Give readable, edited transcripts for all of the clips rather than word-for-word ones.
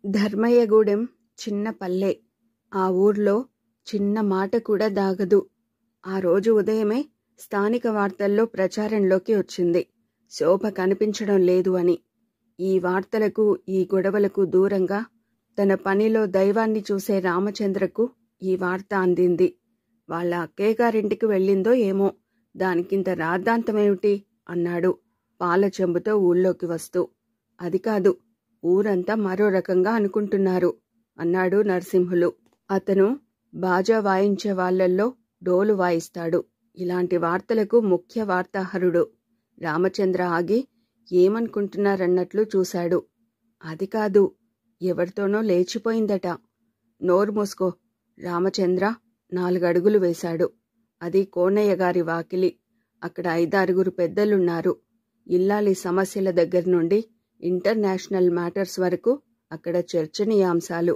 ధర్మయ్యగూడెం చిన్న పల్లె. ఆ ఊర్లో చిన్న మాట కూడా దాగదు. ఆ రోజు ఉదయమే స్థానిక వార్తల్లో ప్రచారంలోకి వచ్చింది, శోభ కనిపించడం లేదు అని. ఈ వార్తలకు, ఈ గొడవలకు దూరంగా తన పనిలో దైవాన్ని చూసే రామచంద్రకు ఈ వార్త అందింది. వాళ్ళ అక్కయ్యగారింటికి వెళ్ళిందో ఏమో, దానికింత రాద్ధాంతమేమిటి అన్నాడు పాల చెంబుతో ఊళ్ళోకి వస్తూ. అది కాదు, ఊరంతా మరో రకంగా అనుకుంటున్నారు అన్నాడు నరసింహులు. అతను బాజా వాయించే వాళ్లల్లో డోలు వాయిస్తాడు. ఇలాంటి వార్తలకు ముఖ్య వార్తాహరుడు. రామచంద్ర ఆగి ఏమనుకుంటున్నారన్నట్లు చూశాడు. అది కాదు, ఎవరితోనో లేచిపోయిందట. నోరు మూసుకో. రామచంద్ర 4 అడుగులు వేశాడు. అది కోనయ్య గారి వాకిలి. అక్కడ 5-6 పెద్దలున్నారు. ఇల్లాలి సమస్యల దగ్గర నుండి ఇంటర్నేషనల్ మ్యాటర్స్ వరకు అక్కడ చర్చనీయాంశాలు.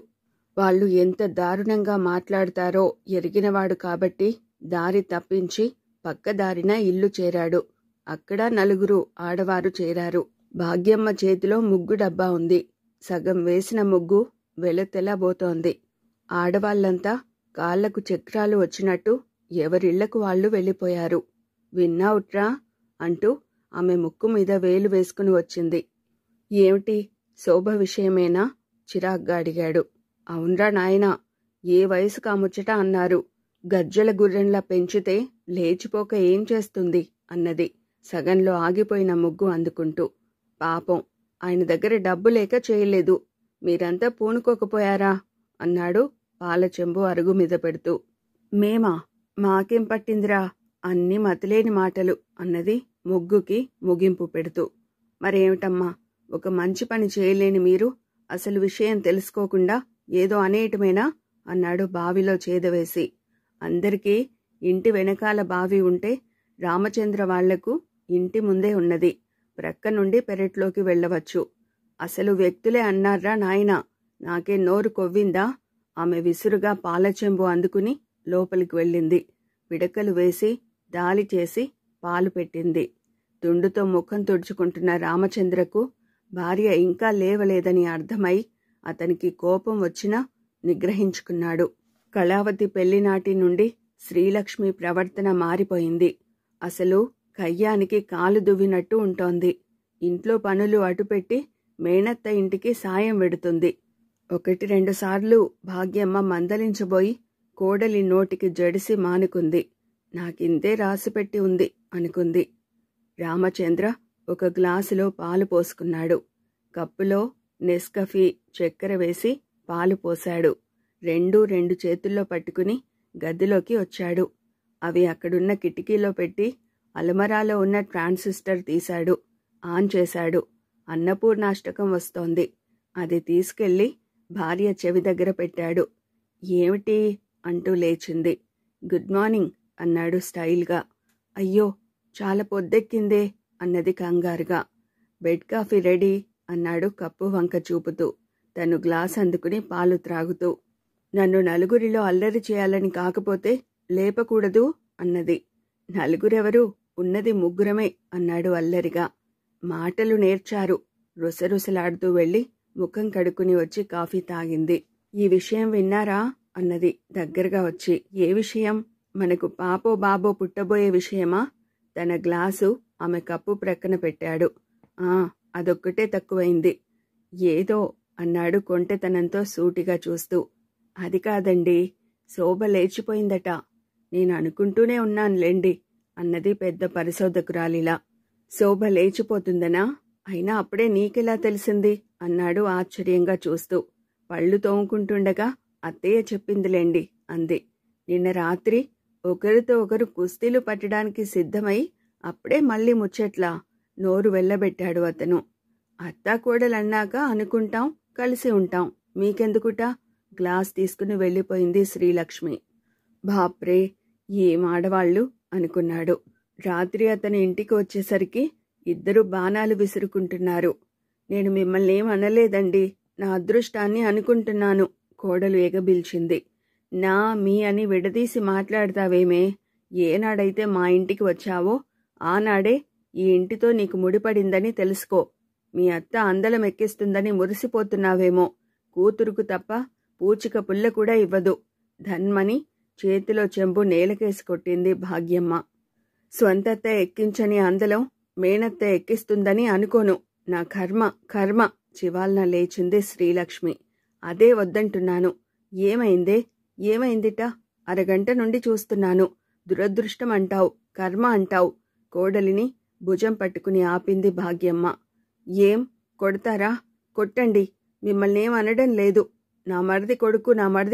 వాళ్ళు ఎంత దారుణంగా మాట్లాడతారో ఎరిగినవాడు కాబట్టి దారి తప్పించి పక్కదారిన ఇల్లు చేరాడు. అక్కడ 4 ఆడవారు చేరారు. భాగ్యమ్మ చేతిలో ముగ్గు డబ్బా ఉంది. సగం వేసిన ముగ్గు వెలతెలబోతోంది. ఆడవాళ్లంతా కాళ్లకు చక్రాలు వచ్చినట్టు ఎవరిళ్లకు వాళ్ళు వెళ్ళిపోయారు. విన్నావుట్రా అంటూ ఆమె ముక్కు మీద వేలు వేసుకుని వచ్చింది. ఏమిటి, శోభ విషయమేనా? చిరాగ్గా అడిగాడు. అవునరా నాయనా, ఏ వయసుకు ఆ ముచ్చట అన్నారు. గజ్జల గుర్రంలా పెంచితే లేచిపోక ఏం చేస్తుంది అన్నది సగంలో ఆగిపోయిన ముగ్గు అందుకుంటూ. పాపం, ఆయన దగ్గర డబ్బు లేక చేయలేదు. మీరంతా పూనుకోకపోయారా అన్నాడు పాల చెంబు అరుగు మీద పెడుతూ. మేమా? మాకేం పట్టిందిరా, అన్నీ మతిలేని మాటలు అన్నది ముగ్గుకి ముగింపు పెడుతూ. మరేమిటమ్మా, ఒక మంచి పని చేయలేని మీరు అసలు విషయం తెలుసుకోకుండా ఏదో అనేయటమేనా అన్నాడు బావిలో చేదవేసి. అందరికీ ఇంటి వెనకాల బావి ఉంటే రామచంద్ర వాళ్లకు ఇంటి ముందే ఉన్నది. ప్రక్క నుండి పెరట్లోకి వెళ్ళవచ్చు. అసలు వ్యక్తులే అన్నారా నాయనా, నాకే నోరు కొవ్విందా? ఆమె విసురుగా పాలచెంబు అందుకుని లోపలికి వెళ్ళింది. పిడకలు వేసి దాలి చేసి పాలు పెట్టింది. తుండుతో ముఖం తుడుచుకుంటున్న రామచంద్రకు భార్య ఇంకా లేవలేదని అర్థమై అతనికి కోపం వచ్చినా నిగ్రహించుకున్నాడు. కళావతి పెళ్లినాటి నుండి శ్రీలక్ష్మి ప్రవర్తన మారిపోయింది. అసలు కయ్యానికి కాలు దువ్వినట్టు ఉంటోంది. ఇంట్లో పనులు అటుపెట్టి మేనత్త ఇంటికి సాయం వెడుతుంది. 1-2 సార్లు భాగ్యమ్మ మందలించబోయి కోడలి నోటికి జడిసి మానుకుంది. నాకింతే రాసిపెట్టి ఉంది అనుకుంది. రామచంద్ర ఒక గ్లాసులో పాలు పోసుకున్నాడు. కప్పులో నెస్కఫీ చక్కెర వేసి పాలు పోశాడు. 2 చేతుల్లో పట్టుకుని గదిలోకి వచ్చాడు. అవి అక్కడున్న కిటికీలో పెట్టి అలమరాలో ఉన్న ట్రాన్సిస్టర్ తీశాడు. ఆన్ చేశాడు. అన్నపూర్ణాష్టకం వస్తోంది. అది తీసుకెళ్లి భార్య చెవి దగ్గర పెట్టాడు. ఏమిటి అంటూ లేచింది. గుడ్ మార్నింగ్ అన్నాడు స్టైల్గా. అయ్యో, చాలా పొద్దెక్కిందే అన్నది కంగారుగా. బెడ్ కాఫీ రెడీ అన్నాడు కప్పు వంక చూపుతూ, తను గ్లాస్ అందుకుని పాలు త్రాగుతూ. నన్ను నలుగురిలో అల్లరి చేయాలని కాకపోతే లేపకూడదు అన్నది. నలుగురెవరు, ఉన్నది 3 అన్నాడు అల్లరిగా. మాటలు నేర్చారు. రుసరుసలాడుతూ వెళ్ళి ముఖం కడుక్కుని వచ్చి కాఫీ తాగింది. ఈ విషయం విన్నారా అన్నది దగ్గరగా వచ్చి. ఏ విషయం? మనకు పాపో బాబో పుట్టబోయే విషయమా? తన గ్లాసు ఆమె కప్పు ప్రక్కన పెట్టాడు. అదొక్కటే తక్కువైంది. ఏదో అన్నాడు కొంటెతనంతో సూటిగా చూస్తూ. అది కాదండి, శోభ లేచిపోయిందట. నేను అనుకుంటూనే ఉన్నానులేండి అన్నది పెద్ద పరిశోధకురాలిలా. శోభ లేచిపోతుందనా? అయినా అప్పుడే నీకెలా తెలిసింది అన్నాడు ఆశ్చర్యంగా చూస్తూ. పళ్ళు తోముకుంటుండగా అత్తయ్య చెప్పిందిలేండి అంది. నిన్న రాత్రి ఒకరితో ఒకరు కుస్తీలు పట్టడానికి సిద్ధమై అప్పుడే మళ్ళీ ముచ్చట్లా నోరు వెళ్ళబెట్టాడు అతను. అత్తాకోడలన్నాక అనుకుంటాం, కలిసి ఉంటాం, మీకెందుకుట? గ్లాస్ తీసుకుని వెళ్ళిపోయింది శ్రీలక్ష్మి. బాప్రే, ఏం ఆడవాళ్లు అనుకున్నాడు. రాత్రి అతని ఇంటికి వచ్చేసరికి 2 బాణాలు విసురుకుంటున్నారు. నేను మిమ్మల్ని ఏం అనలేదండి, నా అదృష్టాన్ని అనుకుంటున్నాను కోడలు ఎగబిల్చింది. నా మీ అని విడదీసి మాట్లాడతావేమే? ఏనాడైతే మా ఇంటికి వచ్చావో ఆనాడే ఈ ఇంటితో నీకు ముడిపడిందని తెలుసుకో. మీ అత్త అందలం ఎక్కిస్తుందని మురిసిపోతున్నావేమో, కూతురుకు తప్ప పూచిక పుల్ల కూడా ఇవ్వదు. ధన్మని చేతిలో చెంబు నేలకేసి కొట్టింది భాగ్యమ్మ. స్వంతత్త ఎక్కించని అందలం మేనత్త ఎక్కిస్తుందని అనుకోను. నా కర్మ కర్మ చివాల్న లేచింది శ్రీలక్ష్మి. అదే వద్దంటున్నాను. ఏమైందే? ఏమైందిట? అరగంట నుండి చూస్తున్నాను. దురదృష్టం అంటావు, కర్మ అంటావు. కోడలిని భుజం పట్టుకుని ఆపింది భాగ్యమ్మ. ఏం కొడతారా? కొట్టండి, మిమ్మల్నేం అనడం లేదు. నా మరిది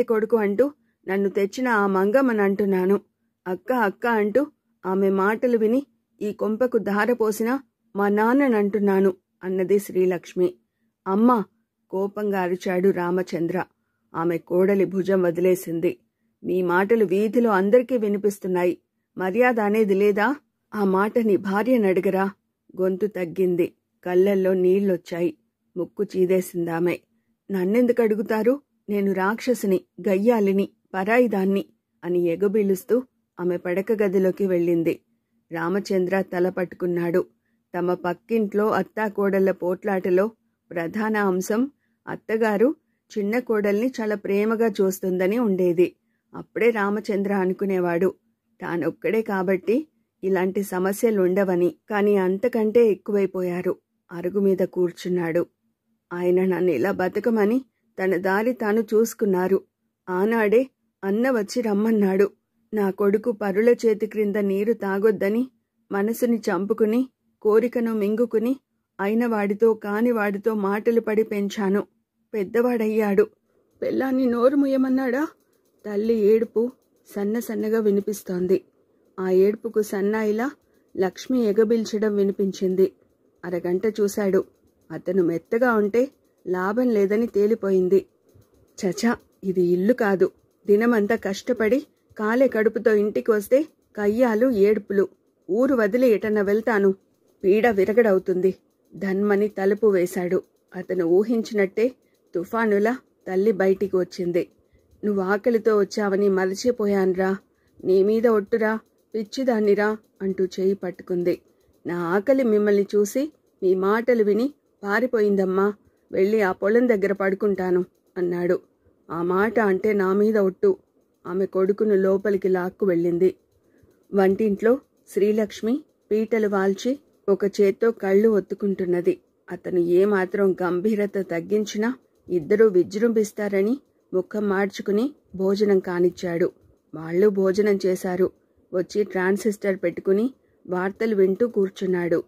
కొడుకు అంటూ నన్ను తెచ్చిన ఆ మంగమ్మని అంటున్నాను. అక్క అక్క అంటూ ఆమె మాటలు విని ఈ కొంపకు ధారపోసిన మా నాన్ననంటున్నాను అన్నది శ్రీలక్ష్మి. అమ్మా! కోపంగా అరిచాడు రామచంద్ర. ఆమె కోడలి భుజం వదిలేసింది. మీ మాటలు వీధిలో అందరికీ వినిపిస్తున్నాయి. మర్యాద అనేది లేదా? ఆ మాట నీ భార్యనడగరా? గొంతు తగ్గింది. కళ్ళల్లో నీళ్లొచ్చాయి. ముక్కు చీదేసిందామె. నన్నెందుకు అడుగుతారు? నేను రాక్షసిని, గయ్యాలిని, పరాయిదాన్ని అని ఎగబిలుస్తూ ఆమె పడక గదిలోకి వెళ్ళింది. రామచంద్ర తల పట్టుకున్నాడు. తమ పక్కింట్లో అత్తాకోడళ్ల పోట్లాటలో ప్రధాన అంశం అత్తగారు చిన్న కోడల్ని చాలా ప్రేమగా చూస్తుందని ఉండేది. అప్పుడే రామచంద్ర అనుకునేవాడు, తానొక్కడే కాబట్టి ఇలాంటి సమస్యలుండవని. కాని అంతకంటే ఎక్కువైపోయారు. అరుగు మీద కూర్చున్నాడు. ఆయన నన్ను ఇలా బతకమని తన దారి తాను చూసుకున్నారు. ఆనాడే అన్న వచ్చి రమ్మన్నాడు. నా కొడుకు పరుల చేతి క్రింద నీరు తాగొద్దని మనసుని చంపుకుని కోరికను మింగుకుని అయినవాడితో కానివాడితో మాటలు పడి పెంచాను. పెద్దవాడయ్యాడు. పెళ్ళాన్ని నోరు ముయ్యమన్నాడా? తల్లి ఏడుపు సన్నసన్నగా వినిపిస్తోంది. ఆ ఏడుపుకు సన్నాయిలా లక్ష్మి ఎగబిల్చడం వినిపించింది. అరగంట చూశాడు. అతను మెత్తగా ఉంటే లాభం లేదని తేలిపోయింది. చచా, ఇది ఇల్లు కాదు. దినమంతా కష్టపడి కాలే కడుపుతో ఇంటికి వస్తే కయ్యాలు ఏడుపులు. ఊరు వదిలి ఎటన్నా వెళ్తాను. పీడ విరగడవుతుంది. ధన్మని తలుపు వేశాడు. అతను ఊహించినట్టే తుఫానులా తల్లి బయటికి వచ్చింది. నువ్వు ఆకలితో వచ్చావని మరచిపోయాన్రా. నీ మీద ఒట్టురా, పిచ్చిదాన్నిరా అంటూ చేయి పట్టుకుంది. నా ఆకలి మిమ్మల్ని చూసి మీ మాటలు విని పారిపోయిందమ్మా. వెళ్ళి ఆ పొలం దగ్గర పడుకుంటాను అన్నాడు. ఆ మాట అంటే నా మీద ఒట్టు. ఆమె కొడుకును లోపలికి లాక్కు వెళ్ళింది. వంటింట్లో శ్రీలక్ష్మి పీటలు వాల్చి ఒక చేత్తో కళ్ళు ఒత్తుకుంటున్నది. అతను ఏమాత్రం గంభీరత తగ్గించినా ఇద్దరూ విజృంభిస్తారని ముఖం మార్చుకుని భోజనం కానిచ్చాడు. వాళ్ళు భోజనం చేశారు. వచ్చి ట్రాన్సిస్టర్ పెట్టుకుని వార్తలు వింటూ కూర్చున్నాడు.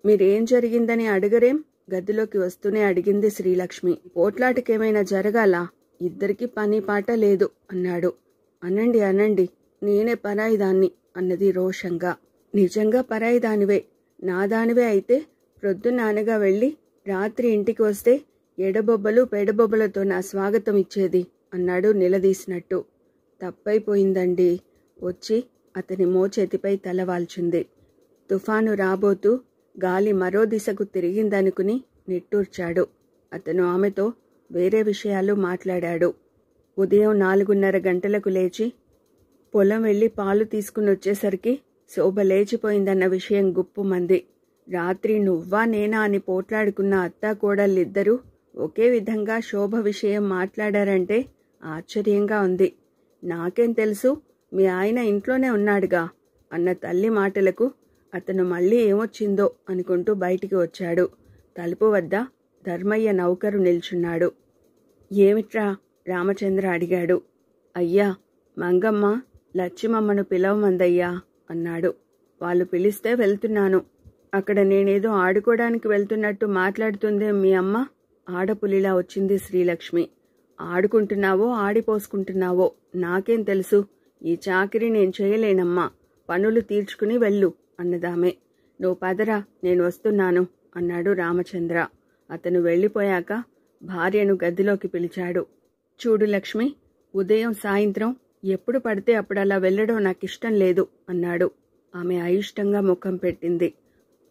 మీరేం జరిగిందని అడగరేం? గదిలోకి వస్తూనే అడిగింది శ్రీలక్ష్మి. పోట్లాటకేమైనా జరగాలా? ఇద్దరికి పని పాట లేదు అన్నాడు. అనండి అనండి, నేనే పరాయిదాన్ని అన్నది రోషంగా. నిజంగా పరాయిదానివే. నాదానివే అయితే ప్రొద్దునానగా వెళ్ళి రాత్రి ఇంటికి వస్తే ఎడబొబ్బలు పెడబొబ్బలతో నా స్వాగతం ఇచ్చేది అన్నాడు నిలదీసినట్టు. తప్పైపోయిందండి. వచ్చి అతని మోచేతిపై తలవాల్చింది. తుఫాను రాబోతూ గాలి మరో దిశకు తిరిగిందనుకుని నిట్టూర్చాడు. అతను ఆమెతో వేరే విషయాలు మాట్లాడాడు. ఉదయం 4:30 గంటలకు లేచి పొలం వెళ్ళి పాలు తీసుకుని వచ్చేసరికి శోభ లేచిపోయిందన్న విషయం గుప్పుమంది. రాత్రి నువ్వా నేనా అని పోట్లాడుకున్న అత్తా కోడళ్ళిద్దరూ ఒకే విధంగా శోభ విషయం మాట్లాడారంటే ఆశ్చర్యంగా ఉంది. నాకేం తెలుసు, మీ ఆయన ఇంట్లోనే ఉన్నాడుగా అన్న తల్లి మాటలకు అతను మళ్ళీ ఏమొచ్చిందో అనుకుంటూ బయటికి వచ్చాడు. తలుపు వద్ద ధర్మయ్య నౌకరు నిల్చున్నాడు. ఏమిట్రా? రామచంద్ర అడిగాడు. అయ్యా, మంగమ్మ లచ్చిమమ్మను పిలవమందయ్యా అన్నాడు. వాళ్ళు పిలిస్తే వెళ్తున్నాను. అక్కడ నేనేదో ఆడుకోవడానికి వెళ్తున్నట్టు మాట్లాడుతుందే మీ అమ్మ. ఆడపులిలా వచ్చింది శ్రీలక్ష్మి. ఆడుకుంటున్నావో ఆడిపోసుకుంటున్నావో నాకేం తెలుసు. ఈ చాకిరీ నేను చేయలేనమ్మా. పనులు తీర్చుకుని వెళ్ళు అన్నదామే. నువ్వు పదరా, నేను వస్తున్నాను అన్నాడు రామచంద్ర. అతను వెళ్ళిపోయాక భార్యను గదిలోకి పిలిచాడు. చూడు లక్ష్మి, ఉదయం సాయంత్రం ఎప్పుడు పడితే అప్పుడలా వెళ్ళడం నాకిష్టం లేదు అన్నాడు. ఆమె అయిష్టంగా ముఖం పెట్టింది.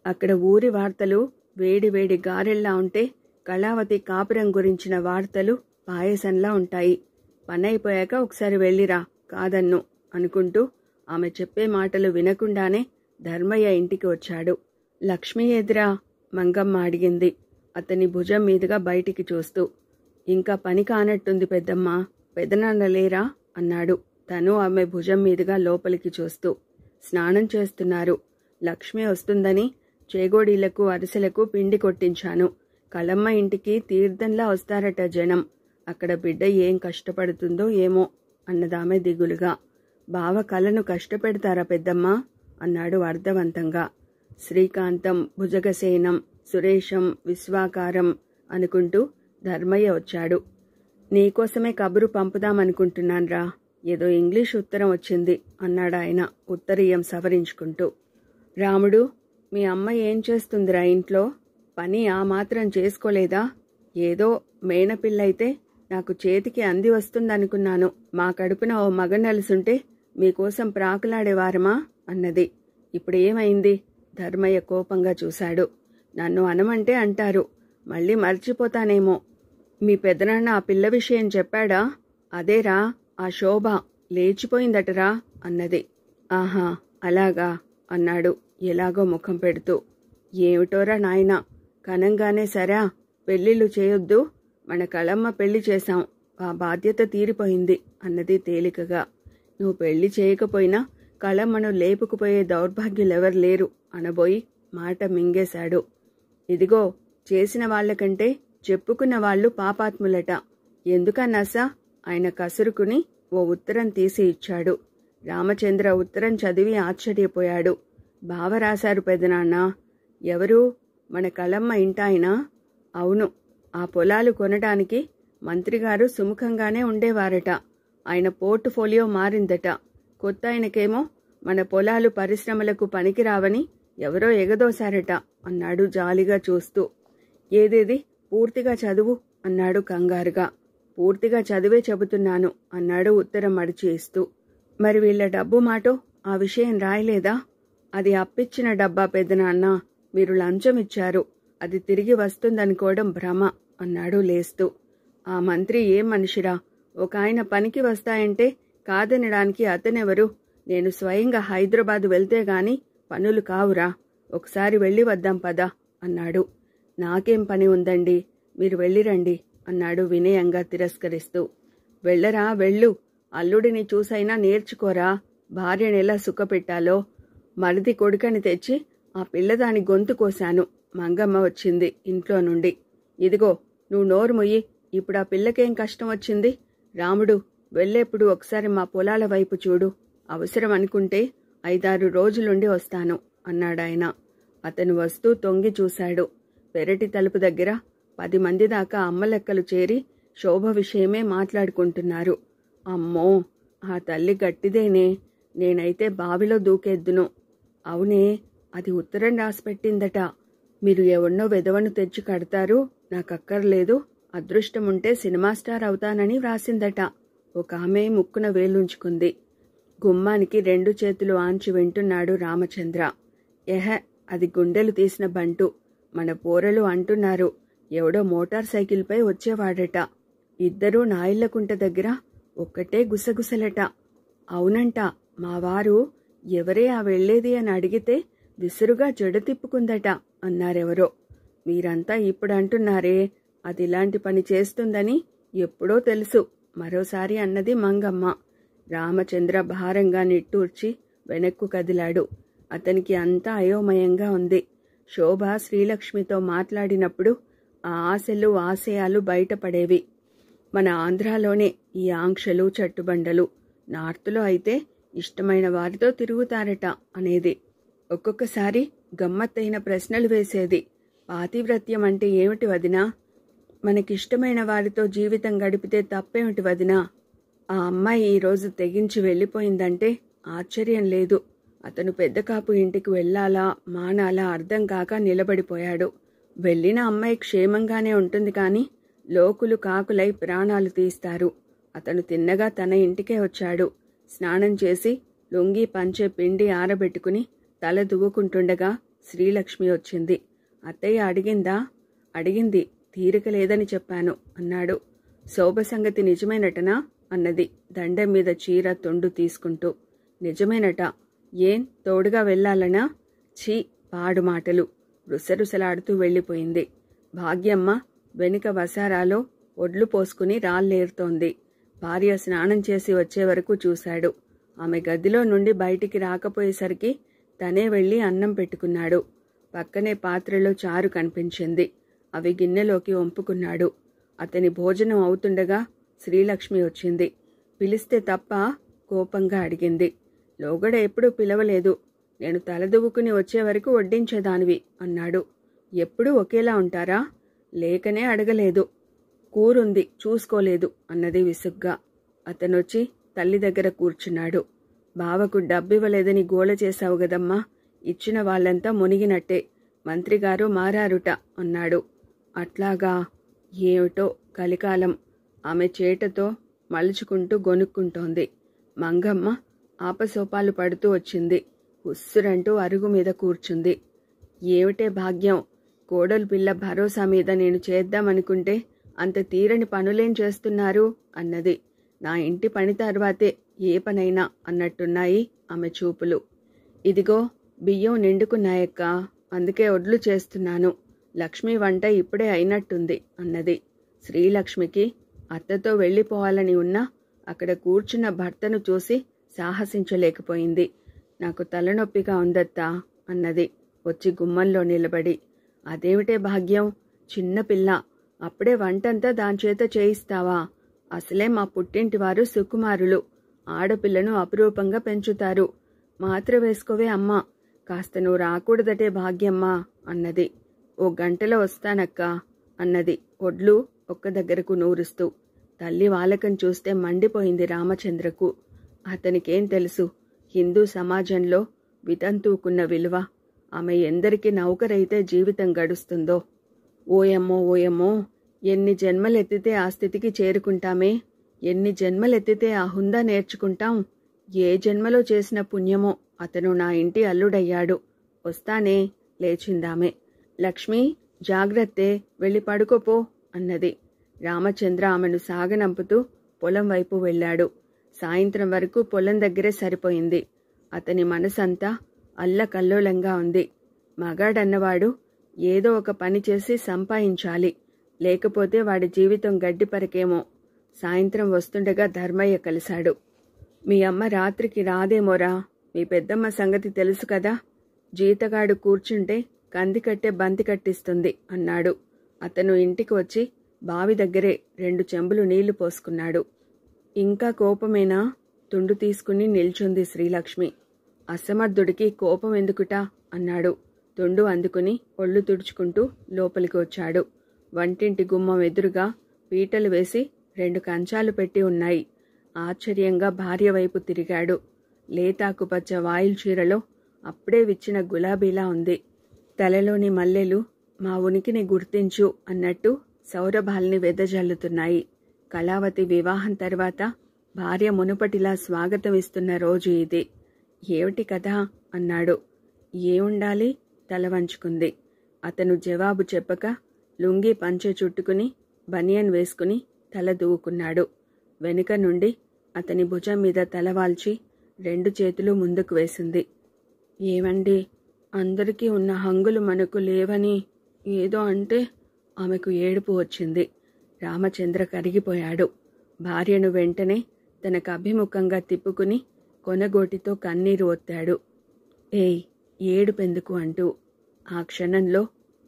అక్కడ ఊరి వార్తలు వేడి వేడి గారెల్లా ఉంటే కళావతి కాపురం గురించిన వార్తలు పాయసంలా ఉంటాయి. పనైపోయాక ఒకసారి వెళ్ళిరా, కాదన్ను అనుకుంటూ ఆమె చెప్పే మాటలు వినకుండానే ధర్మయ్య ఇంటికి వచ్చాడు. లక్ష్మి ఎదురా? మంగమ్మ అడిగింది అతని భుజం మీదుగా బయటికి చూస్తూ. ఇంకా పని కానట్టుంది పెద్దమ్మ, పెదనాన్న లేరా అన్నాడు తను ఆమె భుజం మీదుగా లోపలికి చూస్తూ. స్నానం చేస్తున్నారు. లక్ష్మి వస్తుందని చేగోడీలకు అరిసెలకు పిండి కొట్టించాను. కళమ్మ ఇంటికి తీర్థంలా వస్తారట జనం. అక్కడ బిడ్డ ఏం కష్టపడుతుందో ఏమో అన్నదామె దిగులుగా. బావ కళను కష్టపెడతారా పెద్దమ్మ అన్నాడు అర్థవంతంగా. శ్రీకాంతం, భుజగసేనం, సురేశం, విశ్వాకారం అనుకుంటూ ధర్మయ్య వచ్చాడు. నీకోసమే కబురు పంపుదామనుకుంటున్నాన్రా, ఏదో ఇంగ్లీష్ ఉత్తరం వచ్చింది అన్నాడాయన ఉత్తరీయం సవరించుకుంటూ. రాముడు, మీ అమ్మ ఏం చేస్తుందిరా ఇంట్లో? పని ఆ మాత్రం చేసుకోలేదా? ఏదో మేనపిల్లయితే నాకు చేతికి అంది వస్తుందనుకున్నాను. మా కడుపున ఓ మగ నలుసుంటే మీకోసం ప్రాకులాడేవారమా అన్నది. ఇప్పుడు ఏమైంది? ధర్మయ్య కోపంగా చూశాడు. నన్ను అనమంటే అంటారు, మళ్ళీ మర్చిపోతానేమో. మీ పెదనాన్న ఆ పిల్ల విషయం చెప్పాడా? అదేరా, ఆ శోభ లేచిపోయిందటరా అన్నది. ఆహా, అలాగా అన్నాడు ఎలాగో ముఖం పెడుతూ. ఏమిటోరా నాయనా, కనంగానే సరా పెళ్ళిళ్ళు చేయొద్దు, మన కళమ్మ పెళ్లి చేశాం, ఆ బాధ్యత తీరిపోయింది అన్నది తేలికగా. నువ్వు పెళ్లి చేయకపోయినా కళమ్మను లేపుకుపోయే దౌర్భాగ్యులెవరు లేరు అనబోయి మాట మింగేశాడు. ఇదిగో, చేసిన వాళ్లకంటే చెప్పుకున్న వాళ్ళు పాపాత్ములట. ఎందుకన్నాసా? ఆయన కసురుకుని ఓ ఉత్తరం తీసి ఇచ్చాడు. రామచంద్ర ఉత్తరం చదివి ఆశ్చర్యపోయాడు. బావ రాశారు పెదనాన్న. ఎవరు? మన కళమ్మ ఇంటాయనా? అవును. ఆ పొలాలు కొనడానికి మంత్రిగారు సుముఖంగానే ఉండేవారట. ఆయన పోర్టుఫోలియో మారిందట. కొత్త ఆయనకేమో మన పొలాలు పరిశ్రమలకు పనికిరావని ఎవరో ఎగదోశారట అన్నాడు జాలిగా చూస్తూ. ఏదేది పూర్తిగా చదువు అన్నాడు కంగారుగా. పూర్తిగా చదివే చెబుతున్నాను అన్నాడు ఉత్తరం మడిచి ఇస్తూ. మరి వీళ్ల డబ్బు మాటో ఆ విషయం రాయలేదా? అది అప్పిచ్చిన డబ్బా పెదనాన్న, మీరు లంచం ఇచ్చారు, అది తిరిగి వస్తుందనుకోవడం భ్రమ అన్నాడు లేస్తూ. ఆ మంత్రి ఏం మనిషిరా, ఒక ఆయన పనికి వస్తాయంటే కాదనడానికి అతనెవరు? నేను స్వయంగా హైదరాబాదు వెళ్తే గాని పనులు కావురా, ఒకసారి వెళ్ళి వద్దాం పదా అన్నాడు. నాకేం పని ఉందండి, మీరు వెళ్ళిరండి అన్నాడు వినయంగా తిరస్కరిస్తూ. వెళ్ళరా, వెళ్ళు, అల్లుడిని చూసైనా నేర్చుకోరా, భార్యనెలా సుఖపెట్టాలో. మరిది కొడుకని తెచ్చి ఆ పిల్లదాని గొంతు కోశాను. మంగమ్మ వచ్చింది ఇంట్లో నుండి. ఇదిగో, నువ్వు నోరు మొయ్యి, ఇప్పుడు ఆ పిల్లకేం కష్టం వచ్చింది? రాముడు, వెళ్ళేప్పుడు ఒకసారి మా పొలాల వైపు చూడు, అవసరం అనుకుంటే 5-6 రోజులుండి వస్తాను అన్నాడాయన. అతను వస్తూ తొంగి చూశాడు. పెరటి తలుపు దగ్గర 10 మంది దాకా అమ్మలెక్కలు చేరి శోభ విషయమే మాట్లాడుకుంటున్నారు. అమ్మో, ఆ తల్లి గట్టిదేనే, నేనైతే బావిలో దూకేద్దును. అవునే, అది ఉత్తరం రాసిపెట్టిందట. మీరు ఎవన్నో వెధవను తెచ్చి కడతారు, నాకక్కర్లేదు, అదృష్టముంటే సినిమా స్టార్ అవుతానని వ్రాసిందట. ఒక ఆమె ముక్కున వేలుంచుకుంది. గుమ్మానికి 2 చేతులు ఆంచి వింటున్నాడు రామచంద్ర. అది గుండెలు తీసిన బంటు. మన పోరలు అంటున్నారు, ఎవడో మోటార్ సైకిల్పై వచ్చేవాడట. ఇద్దరూ నాయిళ్లకుంట దగ్గర ఒక్కటే గుసగుసలట. అవునంట, మా వారు ఎవరే ఆ వెళ్లేది అని అడిగితే విసురుగా జడ తిప్పుకుందట అన్నారెవరో. మీరంతా ఇప్పుడు అంటున్నారే అది ఇలాంటి పని చేస్తుందని ఎప్పుడో తెలుసు మరోసారి అన్నది మంగమ్మ. రామచంద్ర భారంగా నిట్టూర్చి వెనక్కు కదిలాడు. అతనికి అంతా అయోమయంగా ఉంది. శోభ శ్రీలక్ష్మితో మాట్లాడినప్పుడు ఆ ఆశలు ఆశయాలు బయటపడేవి. మన ఆంధ్రాలోనే ఈ ఆంక్షలు చట్టుబండలు, నార్తులో అయితే ఇష్టమైన వారితో తిరుగుతారట అనేది. ఒక్కొక్కసారి గమ్మత్తైన ప్రశ్నలు వేసేది. పాతివ్రత్యం అంటే ఏమిటి వదినా? మనకిష్టమైన వారితో జీవితం గడిపితే తప్పేమిటి వదినా? ఆ అమ్మాయి ఈరోజు తెగించి వెళ్ళిపోయిందంటే ఆశ్చర్యం లేదు. అతను పెద్ద కాపు ఇంటికి వెళ్ళాలా మానాలా అర్థం కాక నిలబడిపోయాడు. వెళ్ళిన అమ్మాయి క్షేమంగానే ఉంటుంది కానీ లోకులు కాకులై ప్రాణాలు తీస్తారు. అతను తిన్నగా తన ఇంటికే వచ్చాడు. స్నానం చేసి లొంగి పంచె పిండి ఆరబెట్టుకుని తల దువ్వుకుంటుండగా శ్రీలక్ష్మి వచ్చింది. అత్తయ్య అడిగిందా? అడిగింది, తీరిక లేదని చెప్పాను అన్నాడు. శోభ సంగతి నిజమేనటనా అన్నది దండం మీద చీర తొండు తీసుకుంటూ. నిజమేనట. ఏం తోడుగా వెళ్ళాలనా? ఛీ, పాడు మాటలు. రుసరుసలాడుతూ వెళ్ళిపోయింది. భాగ్యమ్మ వెనుక వసారాలో ఒడ్లు పోసుకుని రాళ్ళేరుతోంది. భార్య స్నానం చేసి వచ్చే వరకు చూశాడు. ఆమె గదిలో నుండి బయటికి రాకపోయేసరికి తనే వెళ్ళి అన్నం పెట్టుకున్నాడు. పక్కనే పాత్రలో చారు కనిపించింది. అవి గిన్నెలోకి వంపుకున్నాడు. అతని భోజనం అవుతుండగా శ్రీలక్ష్మి వచ్చింది. పిలిస్తే తప్ప కోపంగా అడిగింది. లోగడ ఎప్పుడూ పిలవలేదు. నేను తలదువ్వుకుని వచ్చే వరకు వడ్డించేదానివి అన్నాడు. ఎప్పుడూ ఒకేలా ఉంటారా? లేకనే అడగలేదు. కూరుంది చూసుకోలేదు అన్నది విసుగ్గా. అతనొచ్చి తల్లి దగ్గర కూర్చున్నాడు. బావకు డబ్బివ్వలేదని గోల చేశావు గదమ్మా, ఇచ్చిన వాళ్ళంతా మునిగినట్టే, మంత్రిగారు మారారుట అన్నాడు. అట్లాగా? ఏమిటో కలికాలం. ఆమె చేటతో మలుచుకుంటూ గొనుక్కుంటోంది. మంగమ్మ ఆపసోపాలు పడుతూ వచ్చింది. ఉస్సురంటూ అరుగు మీద కూర్చుంది. ఏమిటే భాగ్యం, కోడలు పిల్ల భరోసా మీద నేను చేద్దామనుకుంటే అంత తీరని పనులేం చేస్తున్నారు అన్నది. నా ఇంటి పని తర్వాతే ఏ పనైనా అన్నట్టున్నాయి ఆమె చూపులు. ఇదిగో బియ్యం నిండుకున్నాయక్క, అందుకే ఒడ్లు చేస్తున్నాను. లక్ష్మి వంట ఇప్పుడే అయినట్టుంది అన్నది. శ్రీలక్ష్మికి అత్తతో వెళ్ళిపోవాలని ఉన్నా అక్కడ కూర్చున్న భర్తను చూసి సాహసించలేకపోయింది. నాకు తలనొప్పిగా ఉందత్తా అన్నది వచ్చి గుమ్మంలో నిలబడి. అదేమిటే భాగ్యం, చిన్నపిల్ల, అప్పుడే వంటంతా దానిచేత చేయిస్తావా? అసలే మా పుట్టింటి వారు సుకుమారులు, ఆడపిల్లను అపురూపంగా పెంచుతారు. మాత్ర వేసుకోవే అమ్మా, కాస్త నువ్వు రాకూడదటే భాగ్యమ్మా అన్నది. ఓ గంటలో వస్తానక్క అన్నది ఒడ్లు ఒక్క దగ్గరకు నూరుస్తూ. తల్లి వాలకం చూస్తే మండిపోయింది రామచంద్రకు. అతనికేం తెలుసు హిందూ సమాజంలో వితంతువుకున్న విలువ, ఆమె ఎందరికి నౌకరైతే జీవితం గడుస్తుందో. ఓయమ్మో ఓయమ్మో, ఎన్ని జన్మలెత్తితే ఆ స్థితికి చేరుకుంటామే, ఎన్ని జన్మలెత్తితే ఆ హుందా నేర్చుకుంటాం. ఏ జన్మలో చేసిన పుణ్యమో అతను నా ఇంటి అల్లుడయ్యాడు. వస్తానే లేచిందామె. లక్ష్మి జాగ్రత్తే, వెళ్ళి పడుకోపో అన్నది. రామచంద్ర ఆమెను సాగనంపుతూ పొలం వైపు వెళ్ళాడు. సాయంత్రం వరకు పొలం దగ్గరే సరిపోయింది. అతని మనసంతా అల్లకల్లోలంగా ఉంది. మగాడన్నవాడు ఏదో ఒక పని చేసి సంపాదించాలి, లేకపోతే వాడి జీవితం గడ్డిపరకేమో. సాయంత్రం వస్తుండగా ధర్మయ్య కలిశాడు. మీ అమ్మ రాత్రికి రాదేమోరా, మీ పెద్దమ్మ సంగతి తెలుసు కదా, జీతగాడు కూర్చుంటే కంది కట్టే బంతి కట్టిస్తుంది అన్నాడు. అతను ఇంటికి వచ్చి బావి దగ్గరే 2 చెంబులు నీళ్లు పోసుకున్నాడు. ఇంకా కోపమేనా? తుండు తీసుకుని నిల్చుంది శ్రీలక్ష్మి. అసమర్థుడికి కోపం ఎందుకుటా అన్నాడు. తుండు అందుకుని ఒళ్ళు తుడుచుకుంటూ లోపలికి వచ్చాడు. వంటింటి గుమ్మం ఎదురుగా పీటలు వేసి 2 కంచాలు పెట్టి ఉన్నాయి. ఆశ్చర్యంగా భార్య వైపు తిరిగాడు. లేతాకుపచ్చ వాయిల్ చీరలో అప్పుడే విచ్చిన గులాబీలా ఉంది. తలలోని మల్లెలు మా ఉనికిని గుర్తించు అన్నట్టు సౌరభాల్ని వెదజల్లుతున్నాయి. కళావతి వివాహం తర్వాత భార్య మునుపటిలా స్వాగతం ఇస్తున్న రోజు ఇది. ఏమిటి కదా అన్నాడు. ఏముండాలి? తల వంచుకుంది. అతను జవాబు చెప్పక లుంగీ పంచె చుట్టుకుని బనియన్ వేసుకుని తల దూకున్నాడు. వెనుక నుండి అతని భుజం మీద తలవాల్చి 2 చేతులు ముందుకు వేసింది. ఏమండి, అందరికీ ఉన్న హంగులు మనకు లేవని ఏదో అంటే ఆమెకు ఏడుపు వచ్చింది. రామచంద్ర కరిగిపోయాడు. భార్యను వెంటనే తనకు అభిముఖంగా తిప్పుకుని కొనగోటితో కన్నీరు ఒత్తాడు. ఏయ్, ఏడుపెందుకు అంటూ. ఆ క్షణంలో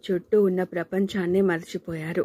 చుట్టూ ఉన్న ప్రపంచాన్నే మర్చిపోయారు.